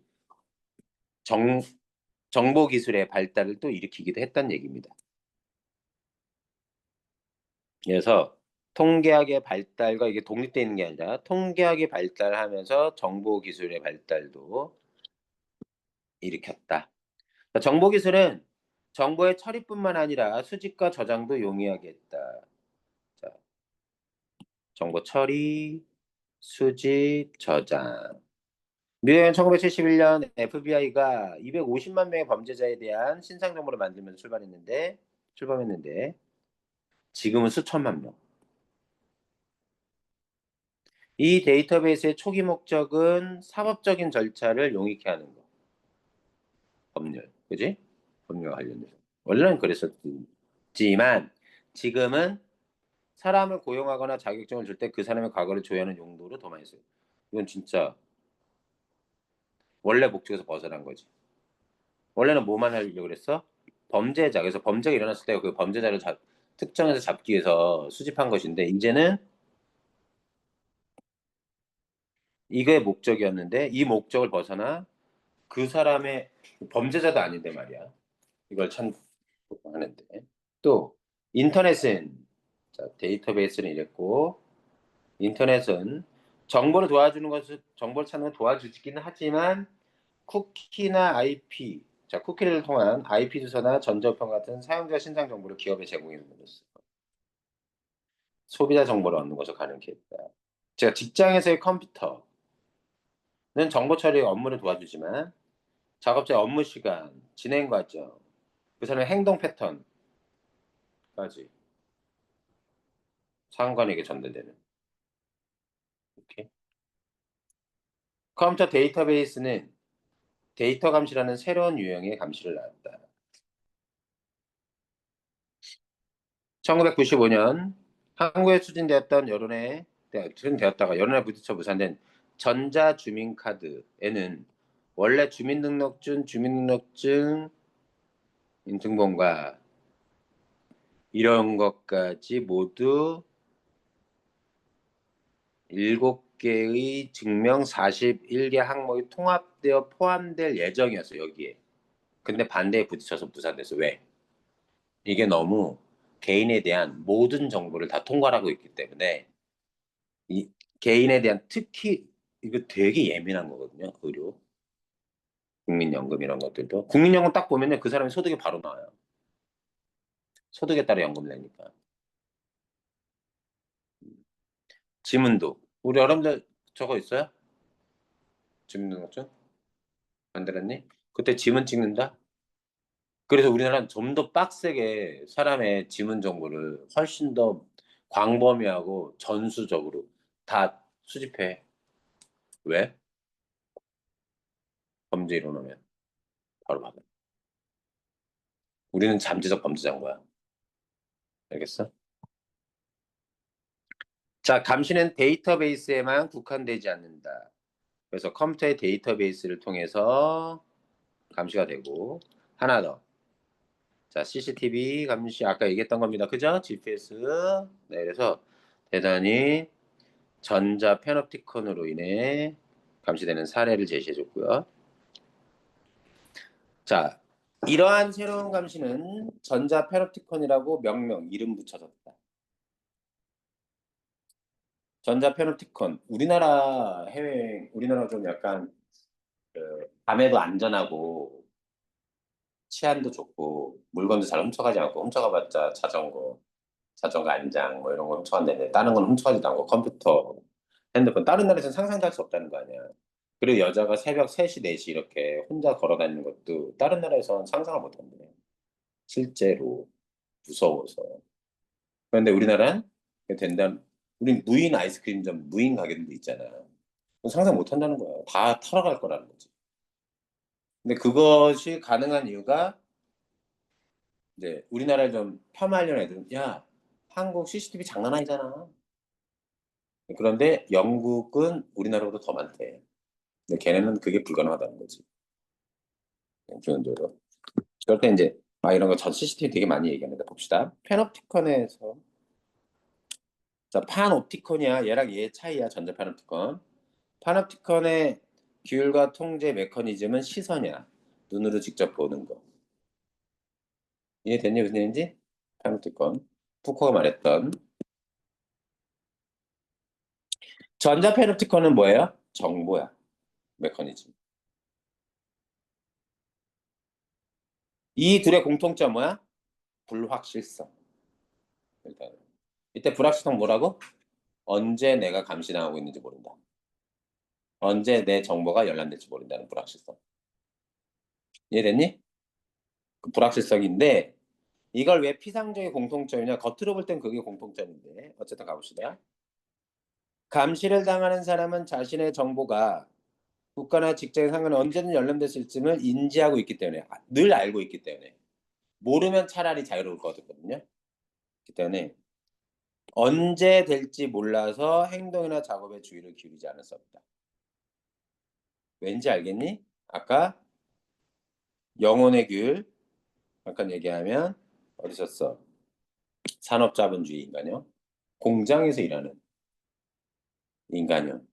정보기술의 발달을 또 일으키기도 했다는 얘기입니다. 그래서 통계학의 발달과 이게 독립되어 있는 게 아니라 통계학이 발달하면서 정보기술의 발달도 일으켰다. 정보기술은 정보의 처리뿐만 아니라 수집과 저장도 용이하게 했다. 자, 정보 처리, 수집, 저장. 미국은 1971년 FBI가 250만 명의 범죄자에 대한 신상 정보를 만들면서 출범했는데 지금은 수천만 명. 이 데이터베이스의 초기 목적은 사법적인 절차를 용이케 하는 거. 법률, 그지? 법률과 관련돼서. 원래는 그랬었지만 지금은 사람을 고용하거나 자격증을 줄 때 그 사람의 과거를 조회하는 용도로 더 많이 써요. 이건 진짜 원래 목적에서 벗어난 거지. 원래는 뭐만 하려고 그랬어? 범죄자. 그래서 범죄가 일어났을 때 그 범죄자를 특정해서 잡기 위해서 수집한 것인데 이제는 이게 목적이었는데 이 목적을 벗어나 그 사람의 범죄자도 아닌데 말이야. 이걸 하는데 또 인터넷은 자, 데이터베이스는 이랬고 인터넷은 정보를 찾는 걸 도와주기는 하지만 쿠키나 IP 자 쿠키를 통한 IP 주소나 전자우편 같은 사용자 신상 정보를 기업에 제공해 주는 것이 소비자 정보를 얻는 것을 가능케 했다. 제가 직장에서의 컴퓨터는 정보 처리 업무를 도와주지만 작업자의 업무 시간, 진행 과정, 그 사람의 행동 패턴까지 상관에게 전달되는. 이렇게. 컴퓨터 데이터베이스는 데이터 감시라는 새로운 유형의 감시를 낳았다. 1995년 한국에 추진되었다가 여론에 부딪혀 무산된 전자주민카드에는 원래 주민등록증 인증본과 이런 것까지 모두 7개의 증명 41개 항목이 통합되어 포함될 예정이었어요. 여기에. 근데 반대에 부딪혀서 무산됐어. 왜? 이게 너무 개인에 대한 모든 정보를 다 통과하고 있기 때문에 이 개인에 대한 특히 이거 되게 예민한 거거든요. 의료. 국민연금 이런 것들도. 국민연금 딱 보면요, 그 사람이 소득이 바로 나와요. 소득에 따라 연금 내니까. 지문도. 우리 여러분들 저거 있어요? 지문등록증? 만들었니? 그때 지문 찍는다? 그래서 우리나라는 좀 더 빡세게 사람의 지문 정보를 훨씬 더 광범위하고 전수적으로 다 수집해. 왜? 범죄 일어나면 바로 받아. 우리는 잠재적 범죄자인 거야. 알겠어? 자, 감시는 데이터베이스에만 국한되지 않는다. 그래서 컴퓨터의 데이터베이스를 통해서 감시가 되고, 하나 더. 자, CCTV 감시 아까 얘기했던 겁니다. 그죠? GPS. 네, 그래서 대단히 전자 페놉티콘으로 인해 감시되는 사례를 제시해 줬고요. 자, 이러한 새로운 감시는 전자 페놉티콘이라고 명명, 이름 붙여졌다. 전자 페놉티콘. 우리나라 좀 약간 밤에도 안전하고 치안도 좋고 물건도 잘 훔쳐가지 않고 훔쳐가봤자 자전거 안장 뭐 이런 거 훔쳐갔는데 다른 건 훔쳐가지도 않고 컴퓨터, 핸드폰 다른 나라에서는 상상도 할 수 없다는 거 아니야. 그리고 여자가 새벽 3시, 4시 이렇게 혼자 걸어 다니는 것도 다른 나라에서는 상상을 못 한대. 실제로 무서워서. 그런데 우리나라는 된다. 우린 무인 아이스크림점, 무인 가게들도 있잖아. 그건 상상 못 한다는 거야. 다 털어갈 거라는 거지. 근데 그것이 가능한 이유가 이제 우리나라를 좀 폄하하려는 애들은 야, 한국 CCTV 장난 아니잖아. 그런데 영국은 우리나라보다 더 많대. 근데 걔네는 그게 불가능하다는 거지. 기본적으로. 그럴 때 이제 이런 거 전 CCTV 되게 많이 얘기합니다. 봅시다. 패놉티콘에서 자, 판옵티콘이야. 얘랑 얘의 차이야. 전자 패놉티콘. 판옵티콘의 규율과 통제 메커니즘은 시선이야. 눈으로 직접 보는 거. 이해됐니? 무슨 얘기인지? 패놉티콘. 푸코가 말했던 전자 패놉티콘은 뭐예요? 정보야. 메커니즘. 이 둘의 공통점 뭐야? 불확실성. 일단 이때 불확실성 뭐라고? 언제 내가 감시당하고 있는지 모른다. 언제 내 정보가 열람될지 모른다는 불확실성. 이해됐니? 그 불확실성인데 이걸 왜 피상적인 공통점이냐? 겉으로 볼 땐 그게 공통점인데 어쨌든 가봅시다. 감시를 당하는 사람은 자신의 정보가 국가나 직장에 상관없이 언제든 열람됐을지를 인지하고 있기 때문에 늘 알고 있기 때문에 모르면 차라리 자유로울 거거든요. 그렇기 때문에 언제 될지 몰라서 행동이나 작업에 주의를 기울이지 않을 수 없다. 왠지 알겠니? 아까 영혼의 규율 잠깐 얘기하면 어디서 써? 산업자본주의 인간형 공장에서 일하는 인간형.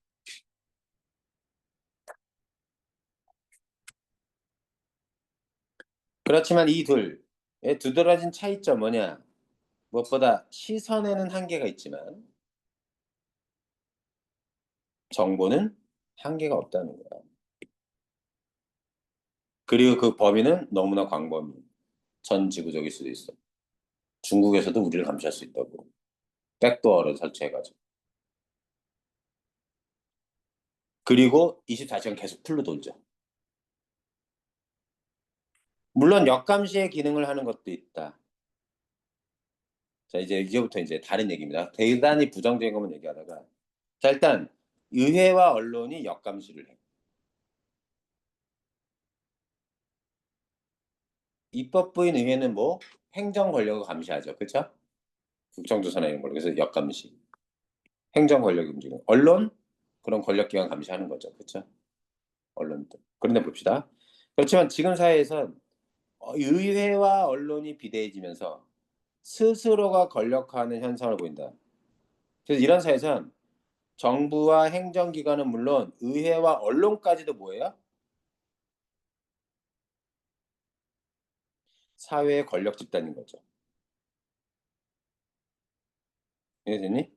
그렇지만 이 둘의 두드러진 차이점 뭐냐? 무엇보다 시선에는 한계가 있지만 정보는 한계가 없다는 거야. 그리고 그 범위는 너무나 광범위. 전 지구적일 수도 있어. 중국에서도 우리를 감시할 수 있다고. 백도어를 설치해가지고. 그리고 24시간 계속 풀로 돌죠. 물론 역감시의 기능을 하는 것도 있다. 자, 이제부터 이제 다른 얘기입니다. 대단히 부정적인 것만 얘기하다가. 자, 일단, 의회와 언론이 역감시를 해. 입법부인 의회는 뭐? 행정 권력을 감시하죠. 그쵸? 국정조사나 이런 걸로. 그래서 역감시. 행정 권력이 움직이는. 언론? 그런 권력기관 감시하는 거죠. 그쵸? 언론도. 그런데 봅시다. 그렇지만 지금 사회에선 의회와 언론이 비대해지면서 스스로가 권력화하는 현상을 보인다. 그래서 이런 사회에선 정부와 행정기관은 물론 의회와 언론까지도 뭐예요? 사회의 권력 집단인 거죠. 이해됐니?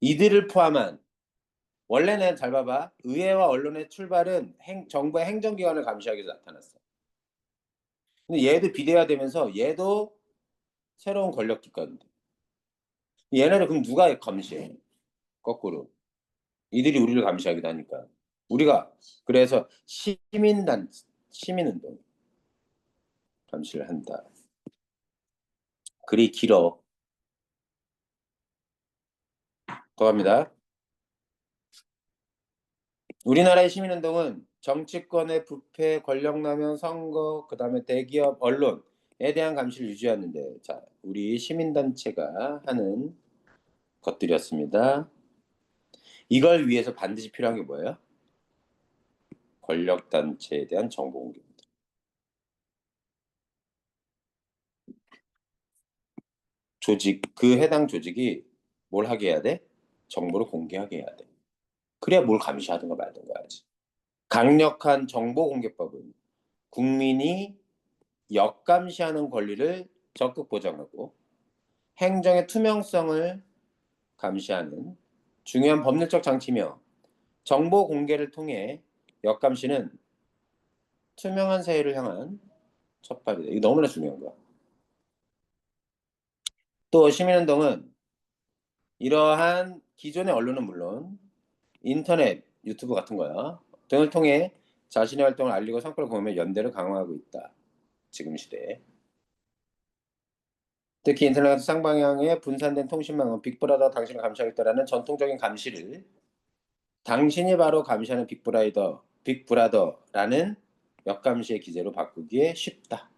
이들을 포함한 원래는 잘 봐봐. 의회와 언론의 출발은 정부의 행정기관을 감시하기 위해서 나타났어. 근데 얘도 비대화되면서 얘도 새로운 권력기관인데. 얘네를 그럼 누가 감시해? 거꾸로. 이들이 우리를 감시하기도 하니까. 우리가 그래서 시민운동 감시를 한다. 글이 길어. 더 갑니다. 우리나라의 시민운동은 정치권의 부패, 권력남용, 선거, 그 다음에 대기업, 언론에 대한 감시를 유지하는데, 자, 우리 시민단체가 하는 것들이었습니다. 이걸 위해서 반드시 필요한 게 뭐예요? 권력단체에 대한 정보 공개입니다. 그 해당 조직이 뭘 하게 해야 돼? 정보를 공개하게 해야 돼. 그래야 뭘 감시하든가 말든가 하지. 강력한 정보공개법은 국민이 역감시하는 권리를 적극 보장하고 행정의 투명성을 감시하는 중요한 법률적 장치며 정보 공개를 통해 역감시는 투명한 사회를 향한 첫발이다. 이거 너무나 중요한 거야. 또 시민운동은 이러한 기존의 언론은 물론 인터넷, 유튜브 같은 거야 등을 통해 자신의 활동을 알리고 성과를 보이며 연대를 강화하고 있다. 지금 시대에. 특히 인터넷 쌍방향의 분산된 통신망은 빅브라더 당신을 감시하겠다라는 전통적인 감시를 당신이 바로 감시하는 빅브라더라는 역감시의 기제로 바꾸기에 쉽다.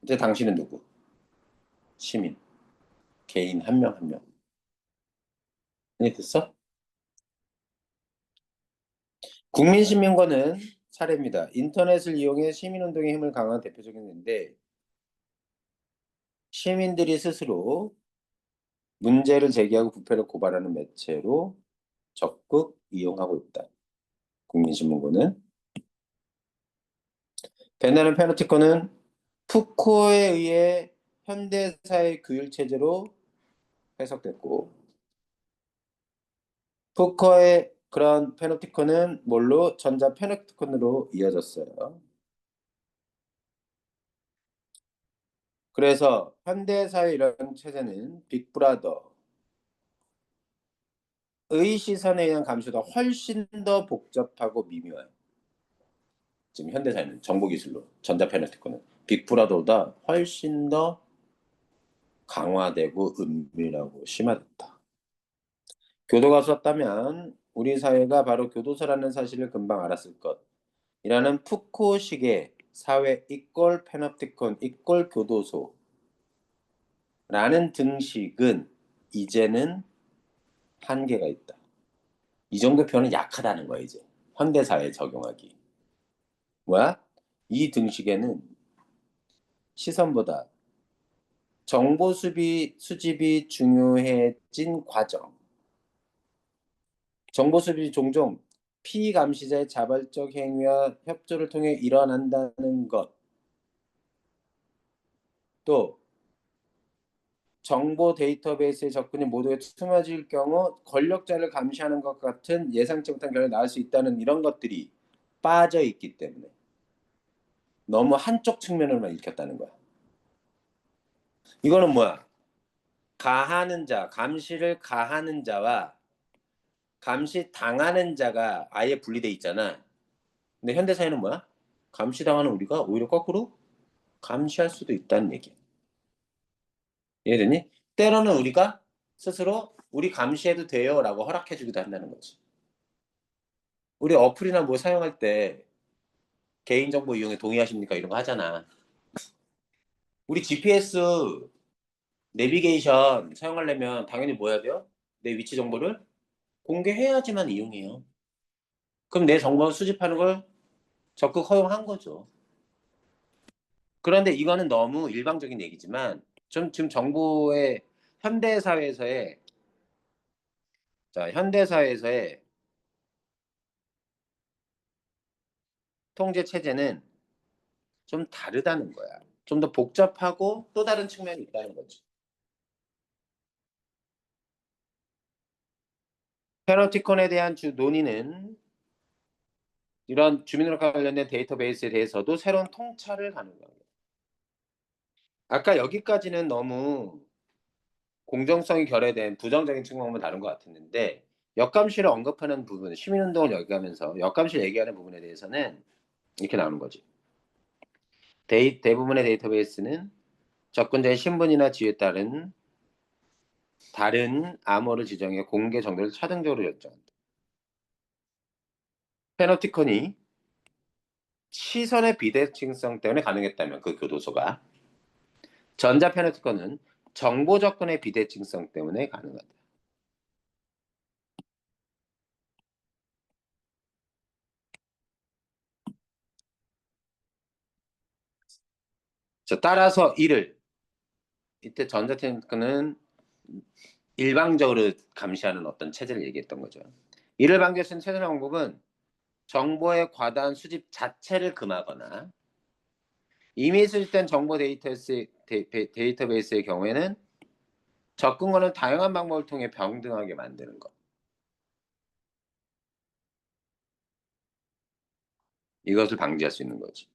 이제 당신은 누구? 시민. 개인 한 명 한 명. 이해됐어? 국민신민권은 사례입니다. 인터넷을 이용해 시민운동의 힘을 강화한 대표적인 예인데 시민들이 스스로 문제를 제기하고 부패를 고발하는 매체로 적극 이용하고 있다. 국민신문고는 베나른 페노티코는 푸코에 의해 현대사회 규율체제로 해석됐고 푸코의 그런 페노티콘은 뭘로? 전자 페노티콘으로 이어졌어요. 그래서 현대사회 이런 체제는 빅브라더의 시선에 의한 감시보다 훨씬 더 복잡하고 미묘해요. 지금 현대사회는 정보기술로 전자 페노티콘은 빅브라더보다 훨씬 더 강화되고 은밀하고 심화됐다. 교도가 썼다면 우리 사회가 바로 교도소라는 사실을 금방 알았을 것이라는 푸코식의 사회 이꼴 페노티콘 이꼴 교도소라는 등식은 이제는 한계가 있다. 이 정도 표현은 약하다는 거야 이제. 현대사회에 적용하기. 뭐야? 이 등식에는 시선보다 정보 수집이 중요해진 과정. 정보 수집이 종종 피감시자의 자발적 행위와 협조를 통해 일어난다는 것. 또 정보 데이터베이스의 접근이 모두에 투머질 경우 권력자를 감시하는 것 같은 예상치 못한 결과가 나올 수 있다는 이런 것들이 빠져 있기 때문에 너무 한쪽 측면으로만 읽혔다는 거야. 이거는 뭐야? 가하는 자, 감시를 가하는 자와 감시 당하는 자가 아예 분리돼 있잖아. 근데 현대사회는 뭐야? 감시당하는 우리가 오히려 거꾸로 감시할 수도 있다는 얘기야. 이해되니? 때로는 우리가 스스로 우리 감시해도 돼요 라고 허락해주기도 한다는 거지. 우리 어플이나 뭐 사용할 때 개인정보 이용에 동의하십니까? 이런 거 하잖아. 우리 GPS 내비게이션 사용하려면 당연히 뭐 해야 돼요? 내 위치 정보를 공개해야지만 이용해요. 그럼 내 정보 수집하는 걸 적극 허용한 거죠. 그런데 이거는 너무 일방적인 얘기지만 좀 지금 정부의 현대사회에서의 현대사회에서의 통제 체제는 좀 다르다는 거야. 좀 더 복잡하고 또 다른 측면이 있다는 거죠. 패너티콘에 대한 논의는 이런 주민등록과 관련된 데이터베이스에 대해서도 새로운 통찰을 가능합니다. 아까 여기까지는 너무 공정성이 결여된 부정적인 측면만 다룬 것 같았는데 역감시를 언급하는 부분, 시민운동을 얘기하면서 역감시를 얘기하는 부분에 대해서는 이렇게 나오는 거지. 대부분의 데이터베이스는 접근자의 신분이나 지위에 따른 다른 암호를 지정해 공개 정도를 차등적으로 결정한다. 패너티콘이 시선의 비대칭성 때문에 가능했다면 그 교도소가 전자 패너티콘은 정보 접근의 비대칭성 때문에 가능하다. 자, 따라서 이를 이때 전자 패너티콘은 일방적으로 감시하는 어떤 체제를 얘기했던 거죠. 이를 방지할 수 있는 최선의 방법은 정보의 과다한 수집 자체를 금하거나 이미 수집된 정보 데이터베이스의 경우에는 접근권을 다양한 방법을 통해 평등하게 만드는 것. 이것을 방지할 수 있는 거지.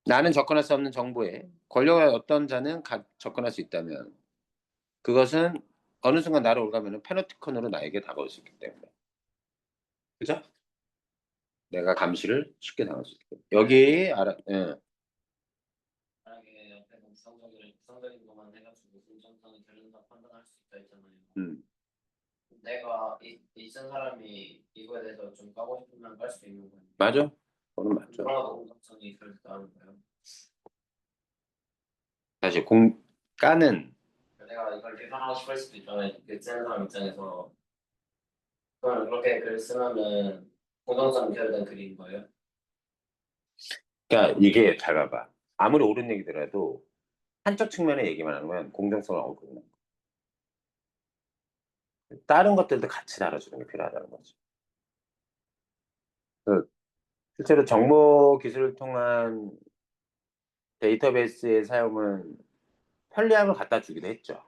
나는 접근할 수 없는 정보에 권력의 어떤 자는 접근할 수 있다면 그것은 어느 순간 나를 올가면 패너티콘으로 나에게 다가올 수 있기 때문에. 그죠? 내가 감시를 쉽게 당할 수 있기 때문에. 여기 예. 만약에 옆에서 부정적인 것만 해가지고 긍정성이 결른다 판단할 수 있다 했잖아요. 내가 이쓴 사람이 이거에 대해서 좀 까고 싶으면 깔 수도 있는 거예요. 맞아. 그건 맞죠. 그러나도 공정성이 결핍다는 거예요. 사실 까는 내가 이걸 개선하고 싶을 수도 있잖아요. 글 쓰는 사람 입장에서 그럼 그렇게 글 쓰면은 공정성 결여된 글인 거예요. 그러니까 이게 잘 봐봐. 아무리 옳은 얘기더라도 한쪽 측면의 얘기만 하는 건 공정성을 얻거든요. 다른 것들도 같이 다뤄주는 게 필요하다는 거지. 실제로 정보 기술을 통한 데이터베이스의 사용은 편리함을 갖다 주기도 했죠.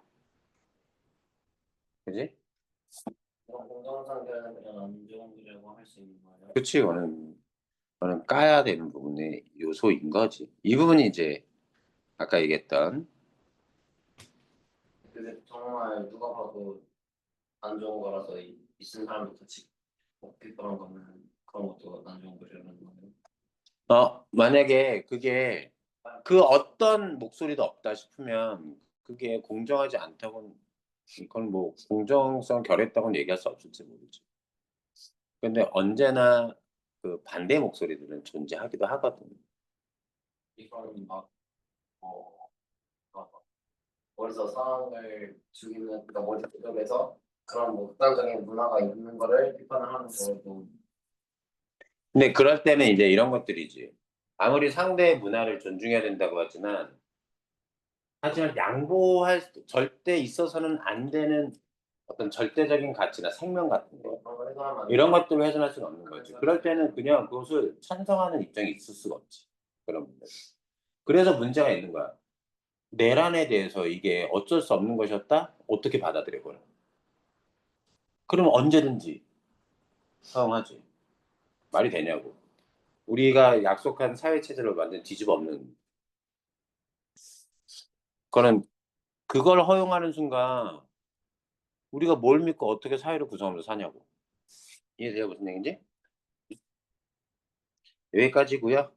그지? 그럼 공정성 결여는 그냥 안 좋은 글이라고 할 수 있는 거예요. 그치, 그거는 까야 되는 부분의 요소인 거지. 이 부분이 이제 아까 얘기했던 그게 정말 누가 봐도 안 좋은 거라서 있는 사람도 같이 그런 거는 그런 것도 안 좋은 글이라는 거예요. 만약에 그게 그 어떤 목소리도 없다 싶으면 그게 공정하지 않다고는 이건 뭐 공정성 결했다고는 얘기할 수 없을지 모르지. 근데 언제나 그 반대 목소리들은 존재하기도 하거든. 이건 막 머리서 상황을 죽이는 그러니까 머리 쪽에서 그런 뭐 극단적인 문화가 있는 거를 비판을 하는 거고. 근데 그럴 때는 이제 이런 것들이지. 아무리 상대의 문화를 존중해야 된다고 하지만 절대 있어서는 안 되는 어떤 절대적인 가치나 생명 같은 거 그런 걸 해결하면 안 이런 돼요. 것들을 훼손할 수는 없는 거지. 그럴 때는 그냥 그것을 찬성하는 입장이 있을 수가 없지. 그런 문제. 그래서 문제가 있는 거야. 내란에 대해서 이게 어쩔 수 없는 것이었다? 어떻게 받아들여버려? 그럼 언제든지 사용하지. 말이 되냐고. 우리가 약속한 사회체제를 완전 뒤집어 엎는. 그거는 그걸 허용하는 순간 우리가 뭘 믿고 어떻게 사회를 구성하면서 사냐고. 이해돼요? 무슨 얘기인지? 여기까지고요.